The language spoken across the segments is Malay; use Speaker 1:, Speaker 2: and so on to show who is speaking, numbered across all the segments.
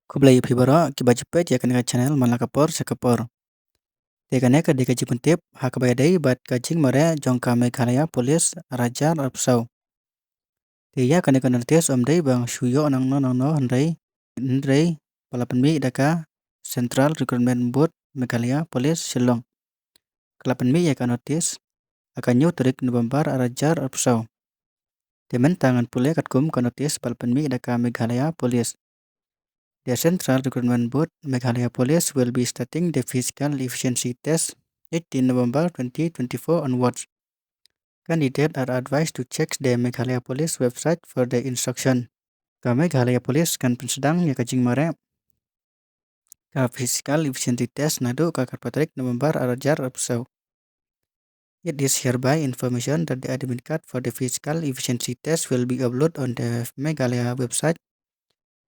Speaker 1: Kublai phibaro kiba jepet ya kaneka channel malakapor sakapor. Te kaneka deka jipentip hakabayadai bat kajing mare jongka Meghalaya Police Raja Rapsau. Te ya kaneka notice omdai bang suyo nangno hendrai palapanmi daka Central Recruitment Board Meghalaya Police Shillong. Kalapanmi ya ka notice akanyo tarik November Raja Rapsau. Temen tangan pule katkum ka notice palapanmi daka Meghalaya Police. The Central Recruitment Board Meghalaya Police will be starting the physical efficiency test 18 November 2024 onwards. Candidates are advised to check the Meghalaya Police website for the instruction. Ka Meghalaya Police kan pensedang ya kajing mare ka physical efficiency test nado ka Karpatrik November arajar apsau. It is hereby information that the admit card for the physical efficiency test will be uploaded on the Meghalaya website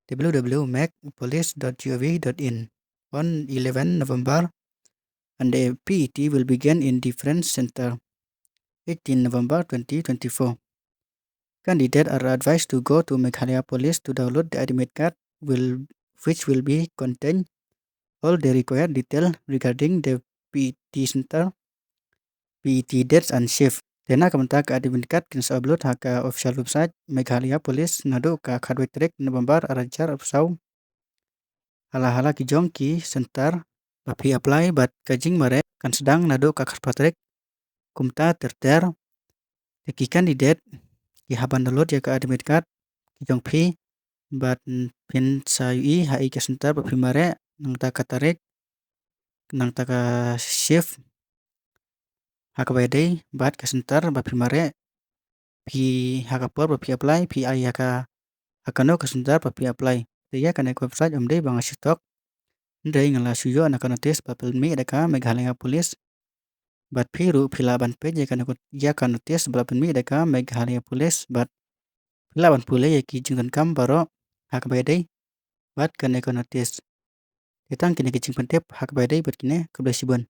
Speaker 1: www.megpolice.gov.in on 11 November, and the PET will begin in different center 18 November 2024. Candidates are advised to go to Meghalaya Police to download the admit card, which will be contain all the required detail regarding the PET center, PET dates and shift. Tena kamenta ka admit card kins upload haka official website Meghalaya Police nado ka Khadwetrik November arajar apsau. Hala-hala kijong ki center papi apply bat kajing mare kan sedang nado ka Karpatrik kumta terter ki candidate ki haban download ya ka admit card kijong pi bat pin sayui hai ka center papi mare nang ta katarik nang ta ka shift hakabayadai bat ka center papi mare pi hakapor papi apply pi ai hakano ka center papi apply. Tiya kan website omdai bang stok ndai ngala suyo anak notice papelmi daka Meghalaya Police bat piru pilaban peje kan notice papelmi daka Meghalaya Police bat pilaban pule ya ki jingtan kam baro hakabayadai bat kan notice. Kitang kini kicing pentep hakabayadai bat kine keblai sibon.